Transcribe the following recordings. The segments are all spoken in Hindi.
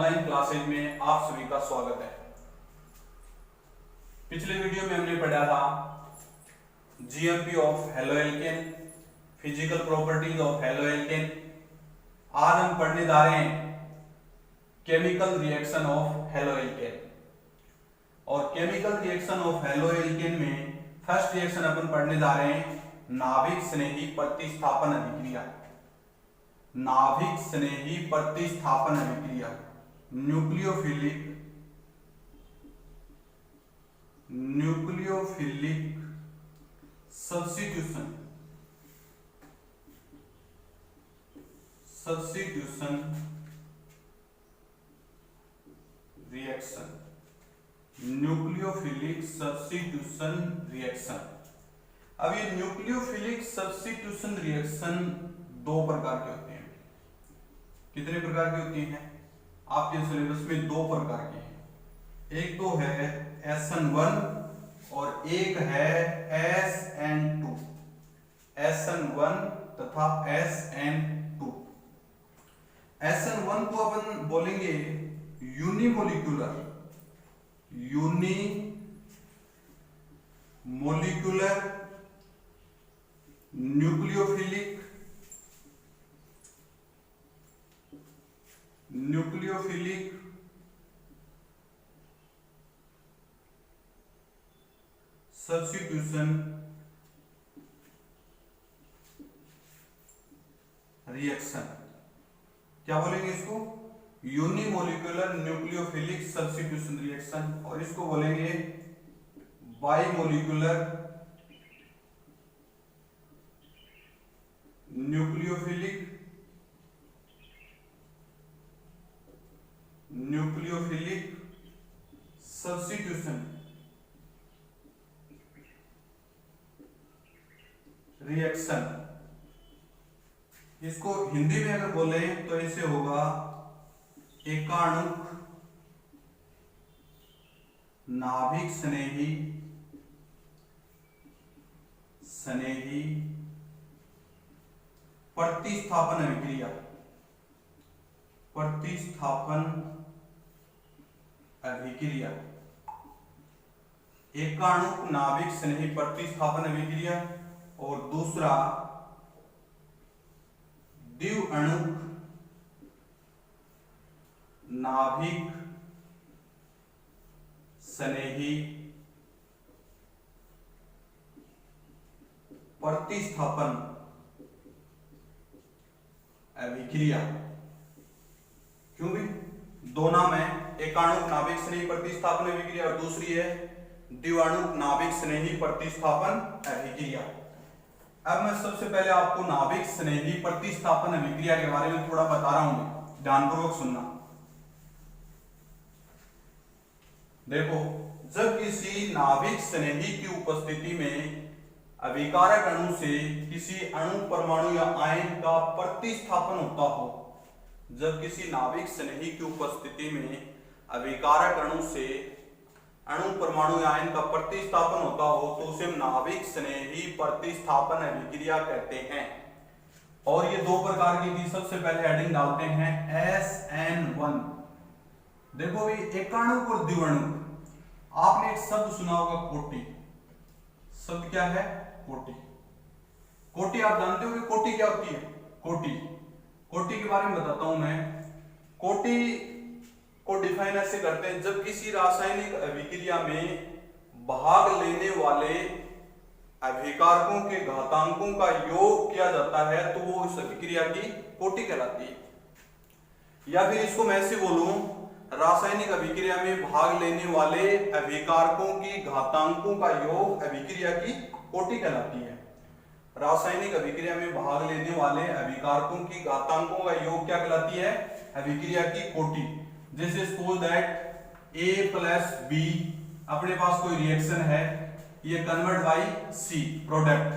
ऑनलाइन क्लासेज में आप सभी का स्वागत है। पिछले वीडियो में हमने पढ़ा था GMP of haloalkane, physical properties of haloalkane. आज हम पढ़ने जा रहे हैं केमिकल रिएक्शन ऑफ हेलोएल्केन। और केमिकल रिएक्शन ऑफ हेलोएल्केन में फर्स्ट रिएक्शन अपन पढ़ने जा रहे हैं नाभिक स्नेही प्रतिस्थापन अभिक्रिया। नाभिक स्नेही प्रतिस्थापन अभिक्रिया, nucleophilic substitution reaction, nucleophilic substitution reaction. अब ये न्यूक्लियोफिलिक सब्स्टिट्यूशन रिएक्शन दो प्रकार के होते हैं। कितने प्रकार की होती हैं? आपके सिलेबस में दो प्रकार की हैं। एक तो है SN1 और एक है SN2। SN1 तथा SN2। SN1 को अपन बोलेंगे यूनिमोलिकुलर न्यूक्लियोफिलिक सब्स्टिट्यूशन रिएक्शन। क्या बोलेंगे इसको? Unimolecular nucleophilic substitution reaction. और इसको बोलेंगे बाइमोलिकुलर न्यूक्लियोफिलिक सब्स्टिट्यूशन रिएक्शन। इसको हिंदी में अगर बोले तो ऐसे होगा एकाणुक नाभिक स्नेही प्रतिस्थापन अभिक्रिया। एकाणुक नाभिक स्नेही प्रतिस्थापन अभिक्रिया। और दूसरा द्विअणुक नाभिक स्नेही प्रतिस्थापन अभिक्रिया। क्यों भी? दो नाम है, एकाणुक नाभिक स्नेही प्रतिस्थापन अभिक्रिया और दूसरी है द्विअणुक नाभिक स्नेही प्रतिस्थापन अभिक्रिया। अब मैं सबसे पहले आपको नाभिक स्नेही प्रतिस्थापन अभिक्रिया के बारे में थोड़ा बता रहा हूं, ध्यानपूर्वक सुनना। देखो, जब किसी नाभिक स्नेही की उपस्थिति में अभिकारक अणु से किसी अणु, परमाणु या आयन का प्रतिस्थापन होता हो, जब किसी नाभिक स्नेही की उपस्थिति में अभिकारक अणु से अणु, परमाणु या आयन का प्रतिस्थापन होता हो तो उसे नाभिक स्नेही प्रतिस्थापन अभिक्रिया कहते हैं। और ये दो प्रकार की थी। सबसे पहले हेडिंग डालते हैं SN1। देखो भाई, एकाणुक और द्विअणुक। आपने एक शब्द सुना होगा कोटि। शब्द क्या है? कोटि। कोटि आप जानते हो कि कोटि क्या होती है? कोटि के बारे में बताता हूं मैं। कोटि को डिफाइन ऐसे करते हैं, जब किसी रासायनिक अभिक्रिया में भाग लेने वाले अभिकारकों के घातांकों का योग किया जाता है तो वो उस अभिक्रिया की कोटि कहलाती है। या फिर इसको मैं ऐसे बोलूं, रासायनिक अभिक्रिया में भाग लेने वाले अभिकारकों की घातांकों का योग अभिक्रिया की कोटि कहलाती है। रासायनिक अभिक्रिया में भाग लेने वाले अभिकारकों की घातांकों का योग क्या कहलाती है? अभिक्रिया की कोटि। जैसे suppose that A plus B, अपने पास कोई रिएक्शन है, ये कन्वर्ट बाई C प्रोडक्ट,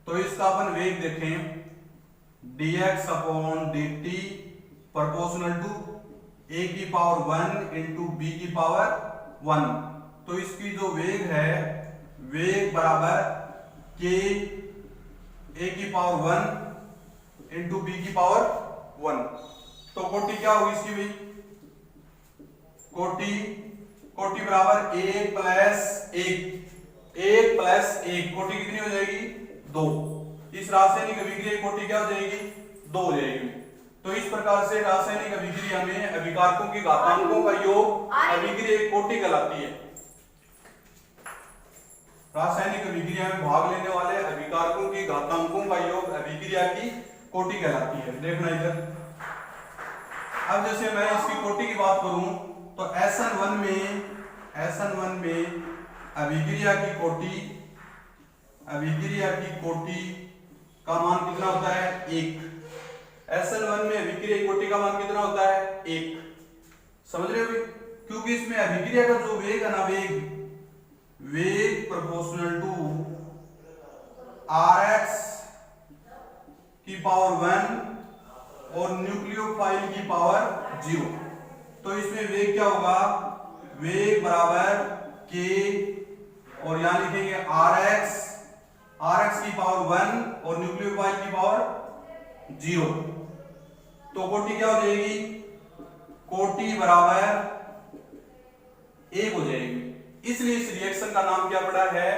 तो इसका अपन वेग देखें dx upon dt proportional to A की पावर 1 इंटू B की पावर 1। तो इसकी जो वेग है, वेग बराबर K A की पावर 1 इंटू B की पावर 1। तो कोटि क्या होगी इसकी भी? कोटि, कोटि बराबर 1 प्लस 1 प्लस 1, कोटि कितनी हो जाएगी 2। इस रासायनिक अभिक्रिया की कोटि क्या हो जाएगी 2 हो जाएगी। तो इस प्रकार से रासायनिक अभिक्रिया में अभिकारकों के घातांकों का योग अभिक्रिया की कोटि कहलाती है। रासायनिक अभिक्रिया में भाग लेने वाले अभिकारकों के घातांकों का योग अभिक्रिया की कोटि कहलाती है। देखना इधर, अब जैसे मैं इसकी कोटि की बात करूं तो SN1 में अभिक्रिया की कोटि का मान कितना होता है 1। SN1 में अभिक्रिया की कोटि का मान कितना होता है 1। समझ रहे हो? क्योंकि इसमें अभिक्रिया का जो वेग है ना, वेग प्रोपोर्शनल टू Rx की पावर 1 और न्यूक्लियोफाइल की पावर 0। तो इसमें वेग क्या होगा, वेग बराबर k और यहां लिखेंगे Rx की पावर 1 और न्यूक्लियोफाइल की पावर 0। तो कोटि क्या हो जाएगी, कोटि बराबर 1 हो जाएगी। इसलिए इस रिएक्शन का नाम क्या पड़ा है,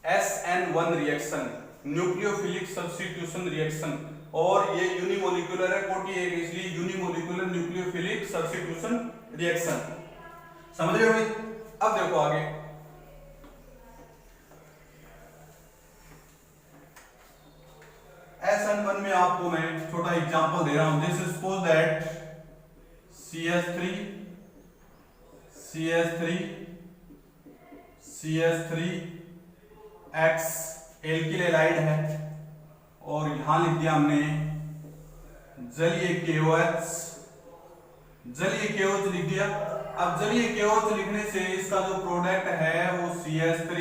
SN1 reaction, nucleophilic substitution reaction. और ये यूनिमोलिकुलर है, कोटि 1 इसलिए यूनिमोलिकुलर न्यूक्लियोफिलिक सब्स्टिट्यूशन रिएक्शन। समझ रहे हो? अब देखो आगे, SN1 में आपको मैं छोटा एग्जांपल दे रहा हूं। This is suppose that CH3X alkyl halide है और यहां लिख दिया हमने जलीय KOH लिख दिया। अब जलीय KOH लिखने से इसका जो प्रोडक्ट है वो CH3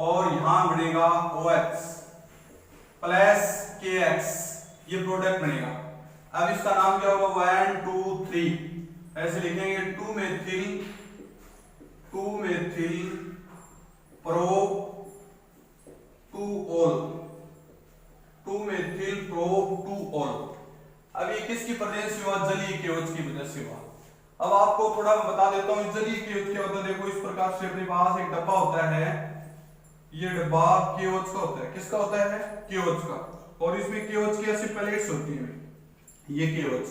और यहां बनेगा OH प्लस KX, ये प्रोडक्ट बनेगा। अब इसका नाम क्या होगा 1 2 3 ऐसे लिखेंगे, 2 methyl pro 2 all, 2 methyl pro 2 all. अब ये किसकी वजह से हुआ, जलीय KOH की वजह से हुआ। अब आपको थोड़ा बता देता हूं जलीय KOH क्या होता है। देखो इस प्रकार से अपने पास एक डब्बा होता है, ये डब्बा KOH का होता है। किसका होता है, KOH का। और इसमें KOH की ऐसी पैलेट्स होती हैं, ये KOH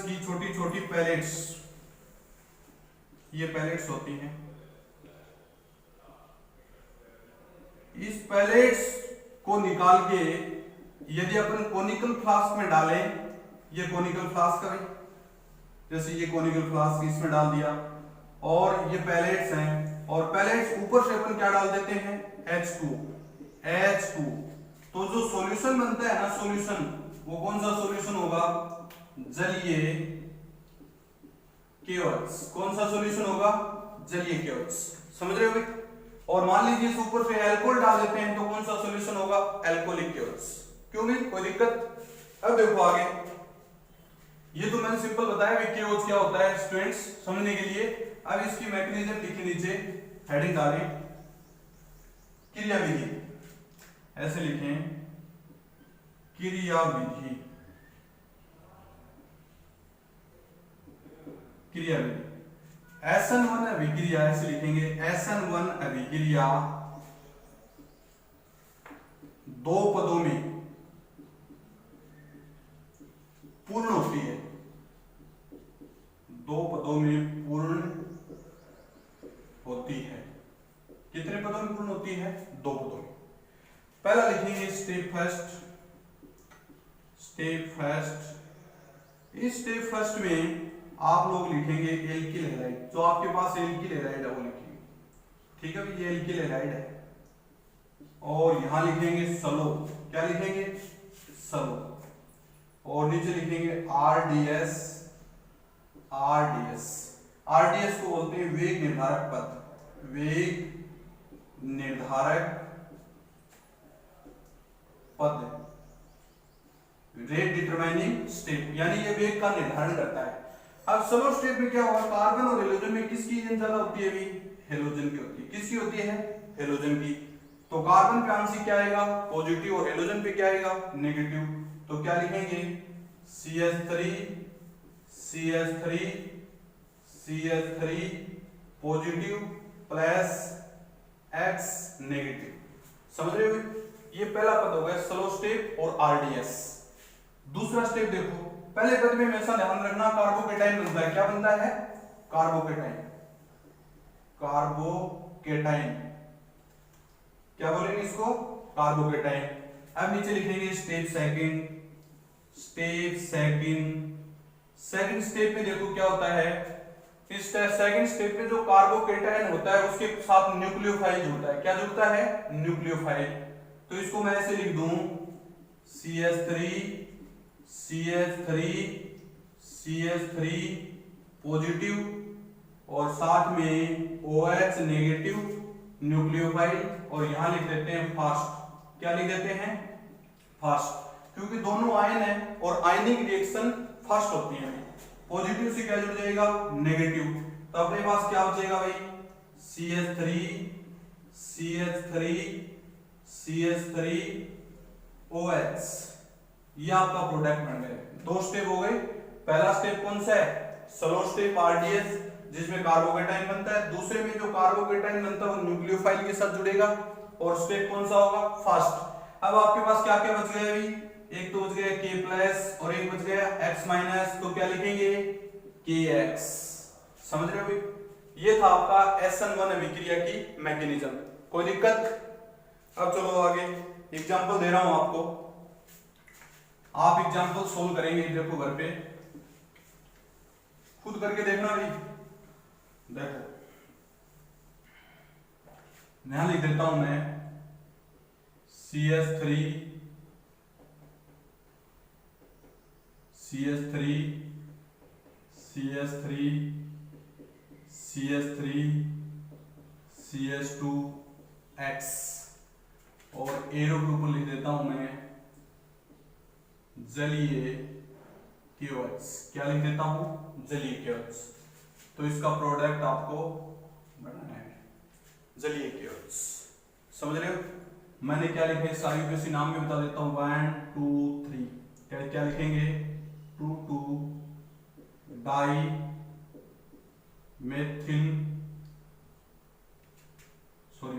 की छोटी छोटी पैलेट्स, ये पैलेट्स होती हैं। इस पैलेट्स को निकाल के यदि अपन कोनिकल फ्लास्क में डालें, ये कोनिकल फ्लास्क है, जैसे ये कोनिकल फ्लास्क इसमें डाल दिया और ये पैलेट्स हैं, और पैलेट्स ऊपर से अपन क्या डाल देते हैं H2। तो जो सॉल्यूशन बनता है ना, सॉल्यूशन वो कौन सा सॉल्यूशन होगा, जलीय KOH। कौन सा सॉल्यूशन होगा, जलीय KOH। समझ रहे हो भाई? और मान लीजिए इस ऊपर से अल्कोहल डाल देते हैं तो कौन सा सॉल्यूशन होगा, अल्कोहलिक KOH। क्यों भाई, कोई दिक्कत? अब देखो आगे, ये तो मैंने सिंपल बताया कि KOH क्या होता है स्टूडेंट्स, समझने के लिए। अब इसकी मैकेनिज्म लिखे, नीचे हेडिंग डालें, क्रियाविधि, ऐसे लिखें क्रियाविधि। SN1 अभिक्रिया, ऐसे लिखेंगे SN1 अभिक्रिया 2 पदों में पूर्ण होती है, 2 पदों में पूर्ण होती है। कितने पदों में पूर्ण होती है, 2 पदों में। पहला लिखेंगे स्टेप फर्स्ट। इस स्टेप फर्स्ट में आप लोग लिखेंगे एल्किल हैलाइड, जो आपके पास एल्किल हैलाइड है वो लिखेंगे, ठीक है। ये एल्किल हैलाइड है और यहां लिखेंगे सलो, क्या लिखेंगे, सलो। और नीचे लिखेंगे RDS को बोलते हैं वेग निर्धारक पद, वेग निर्धारक पद, रेट डिटरमाइनिंग स्टेप, यानी ये वेग का निर्धारण करता है। अब सलो स्टेप में क्या होगा, कार्बन और हेलोजन में किसकी इजन ज्यादा होती है, भी हेलोजन की होती है। किसकी होती है, हेलोजन की। तो कार्बन पे आंशिक क्या आएगा पॉजिटिव और हेलोजन पे क्या आएगा नेगेटिव। तो क्या लिखेंगे CH3 CH3 CH3 positive plus X negative. समझ रहे हो? ये पहला पद हो गया स्लो स्टेप और RDS। दूसरा स्टेप देखो, पहले पद में हमेशा ध्यान रखना कार्बोकेटाइन बनता है। क्या बनता है कार्बोकेटाइन। कार्बोकेटाइन क्या बोलेंगे इसको कार्बोकेटाइन। अब नीचे लिखेंगे step second. Step second, second step में देखो क्या होता है, इस सेकंड स्टेप में जो कार्बोकेटाइन होता है उसके साथ न्यूक्लियोफाइल जुड़ता है। क्या जुड़ता है न्यूक्लियोफाइल। तो इसको मैं ऐसे लिख दूं CH3 CH3 CH3 पॉजिटिव और साथ में OH नेगेटिव न्यूक्लियोफाइल और यहां लिख देते हैं फास्ट। क्या लिख देते हैं फास्ट, क्योंकि दोनों आयन है और आयनिक रिएक्शन फास्ट होती है। पॉजिटिव से क्या जुड़ जाएगा नेगेटिव। तो अपने पास क्या बचेगा भाई CH3 CH3 CH3 OH। ये आपका प्रोडक्ट बन गए। दो स्टेप हो गए। पहला स्टेप कौन सा है स्लो स्टेप RDS जिसमें कार्बोकेटाइन बनता है। दूसरे में जो कार्बोकेटाइन बनता है वो न्यूक्लियोफाइल के साथ जुड़ेगा। और स्टेप कौन सा होगा फास्ट। अब आपके पास क्या क्या बच गया अभी, एक तो बच गया K प्लस और एक बच गया X माइनस। तो क्या लिखेंगे KX। समझ रहे हो भाई? ये था आपका SN1 अभिक्रिया की मैकेनिज्म। कोई दिक्कत? अब चलो आगे एग्जांपल दे रहा हूं आपको, आप एग्जांपल सोल्व करेंगे। देखो घर पे खुद करके देखना भाई। देखो यहां लिख देता हूं मैं CH3 CH3 CH3 CH3 CH2 X और एरो के ऊपर लिख देता हूं मैं जलीय KOH। क्या लिख देता हूं जलीय KOH। तो इसका प्रोडक्ट आपको बनाना है जलीय KOH। समझ रहे हो? मैंने क्या लिखा है सायुज्य नाम में बता देता हूं 1 2 3। क्या क्या लिखेंगे 2 2 di methyl sorry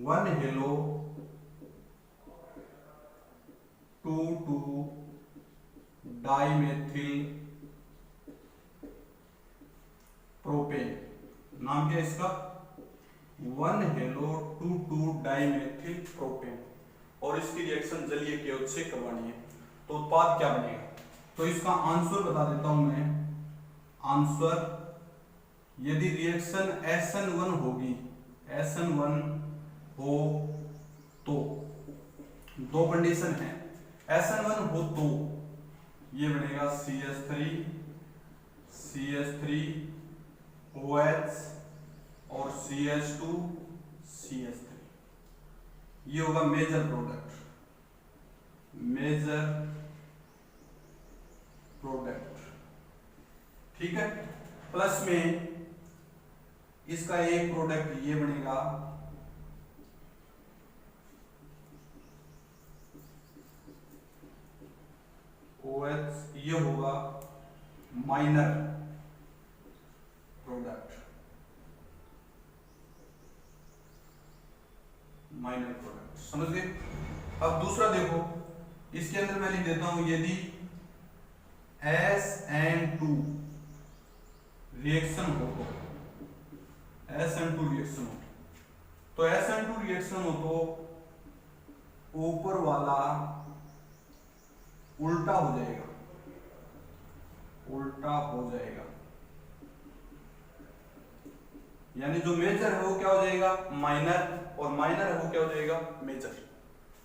1 hello 2 2 dimethyl propane. नाम क्या है इसका 1 हेलो 2 2 डाइमेथिल प्रोपेन। और इसकी रिएक्शन जलीय KOH से करवानी है। तो उत्पाद क्या बनेगा? तो इसका आंसर बता देता हूं मैं। आंसर यदि रिएक्शन SN1 होगी, SN1 हो तो दो कंडीशन है। SN1 हो तो ये बनेगा CH3 CH3 OH और CH2 CH3। ये होगा मेजर प्रोडक्ट, मेजर प्रोडक्ट। ठीक है। प्लस में इसका एक प्रोडक्ट ये बनेगा OH। ये होगा माइनर प्रोडक्ट, माइनर प्रोडक्ट। समझ गए? अब दूसरा देखो, इसके अंदर मैं लिख देता हूं यदि SN2 रिएक्शन हो तो SN2 रिएक्शन हो तो SN2 रिएक्शन हो तो ऊपर वाला उल्टा हो जाएगा, उल्टा हो जाएगा। यानी जो मेजर है वो क्या हो जाएगा माइनर और माइनर है वो क्या हो जाएगा मेजर।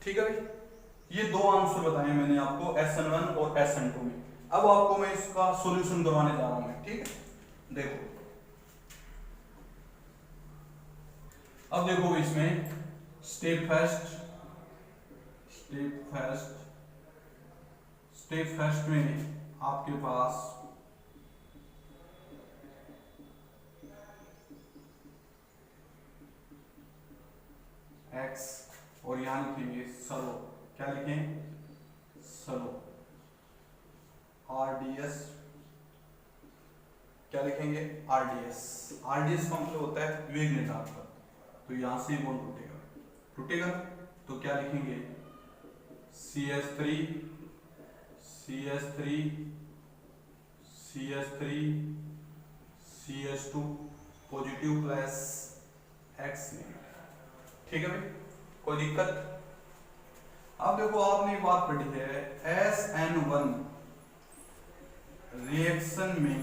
ठीक है भाई? ये दो आंसर बताए मैंने आपको SN1 और SN2 में। अब आपको मैं इसका सॉल्यूशन करवाने जा रहा हूं मैं। ठीक है? देखो अब देखो इसमें स्टेप फर्स्ट, स्टेप फर्स्ट में आपके पास एक्स और यहाँ लिखेंगे सलो, क्या लिखें, सलो, RDS, क्या लिखेंगे, RDS। RDS का मतलब होता है वेग नेतात्मक, तो यहां से बॉन्ड टूटेगा, टूटेगा तो क्या लिखेंगे, CH3 CH3 CH3 CH2 positive plus X negative. ठीक है भाई, कोई दिक्कत। अब देखो आपने बात पढ़ी है SN1 रिएक्शन में,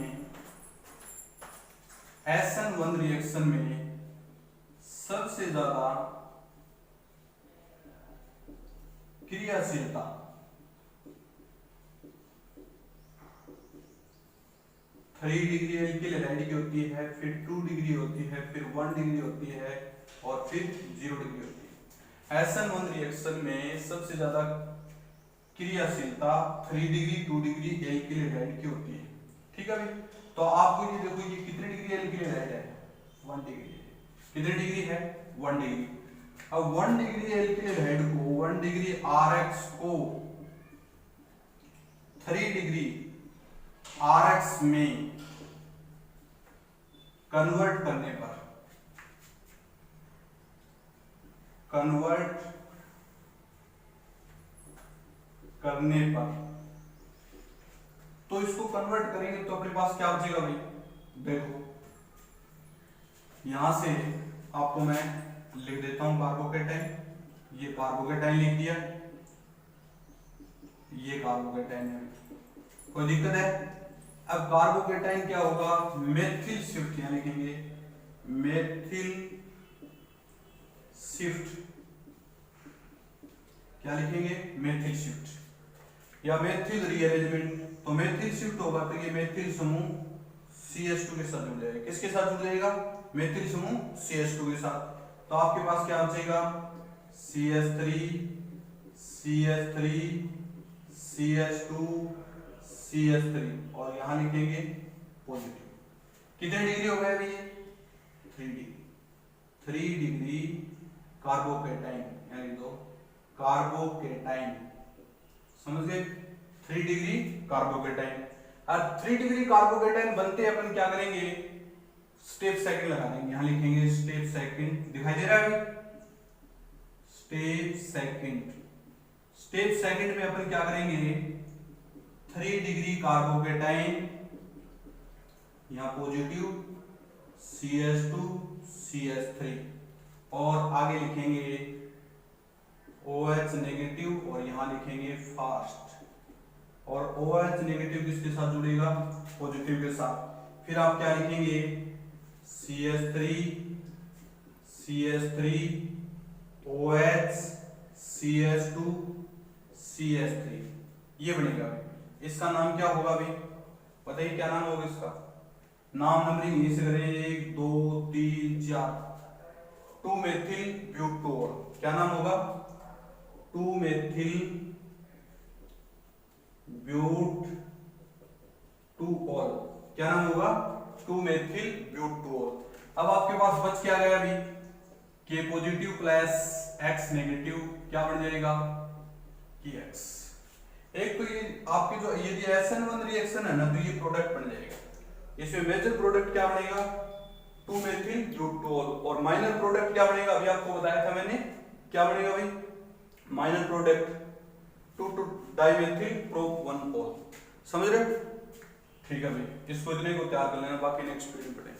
SN1 रिएक्शन में सबसे ज्यादा क्रियाशीलता थ्री डिग्री एल्किल हैलाइड की होती है, फिर 2 डिग्री होती है, फिर 1 डिग्री होती है और फिर 0 डिग्री होती है। SN1 रिएक्शन में सबसे ज्यादा क्रियाशीलता 3 डिग्री 2 डिग्री एल्किल हैलाइड की होती है। ठीक है भाई, तो आपको ये देखो ये कितने डिग्री एल्किल हैलाइड है, 1 डिग्री है। कितने डिग्री है, 1 डिग्री। अब 1 डिग्री एल्किल हैलाइड को 1 डिग्री RX को 3 डिग्री RX में कन्वर्ट करने पर तो इसको कन्वर्ट करेंगे तो अपने पास क्या बचेगा भाई, देखो यहां से आपको मैं लिख देता हूं कार्बोकेटाइन, ये कार्बोकेटाइन लिख दिया, ये कार्बोकेटाइन है, कोई दिक्कत है। अब कार्बोकेटाइन क्या होगा, मेथिल शिफ्ट, यहां लिखेंगे मेथिल शिफ्ट, क्या लिखेंगे, मेथिल शिफ्ट या मेथिल रीअरेंजमेंट। तो मेथिल शिफ्ट होगा तो ये मेथिल समूह CH2 के साथ जुड़ जाएगा, किसके साथ जुड़ जाएगा, मेथिल समूह CH2 के साथ। तो आपके पास क्या बचेगा, CH3 CH3 CH2 CH3 और यहां लिखेंगे पॉजिटिव। कितने डिग्री हो गया ये, 3 डिग्री, 3 डिग्री कार्बोकेटाइन, यानी तो कार्बोकेटाइन, समझ गए, 3 डिग्री कार्बोकेटाइन। और 3 डिग्री कार्बोकेटाइन बनते अपन क्या करेंगे, स्टेप सेकंड लगा देंगे, यहां लिखेंगे स्टेप सेकंड, दिखाई दे रहा है, स्टेप सेकंड। स्टेप सेकंड में अपन क्या करेंगे, 3 डिग्री कार्बोकेटाइन, यहां पॉजिटिव CH2 CH3 और आगे लिखेंगे OH नेगेटिव और यहां लिखेंगे फास्ट, और OH नेगेटिव किसके साथ जुड़ेगा, पॉजिटिव के साथ। फिर आप क्या लिखेंगे, CH3 CH3 OH CH2 CH3, ये बनेगा। इसका नाम क्या होगा भाई, बताइए क्या नाम होगा इसका, नाम नंबरिंग यहीं से करें, 1 2 3 4, 2 मेथिल ब्यूटोल, क्या नाम होगा, 2 मेथिल ब्यूटोल, क्या नाम होगा, 2 मेथिल ब्यूटोल। अब आपके पास बच क्या गया अभी, K positive plus X negative, क्या बन जाएगा, KX। एक तो ये आपकी जो यदि SN1 रिएक्शन है ना, तो ये प्रोडक्ट बन जाएगा, इसमें मेजर प्रोडक्ट क्या बनेगा, 2 मेथिल ब्यूटोल, और माइनर प्रोडक्ट क्या बनेगा, अभी आपको बताया था मैंने, क्या बनेगा भाई, माइनर प्रोडक्ट 2 डाइमेथिल प्रोपोनोल, समझ रहे, ठीक है भाई। इसको इतने को तैयार कर लेना, बाकी नेक्स्ट वीडियो में पढ़ेंगे।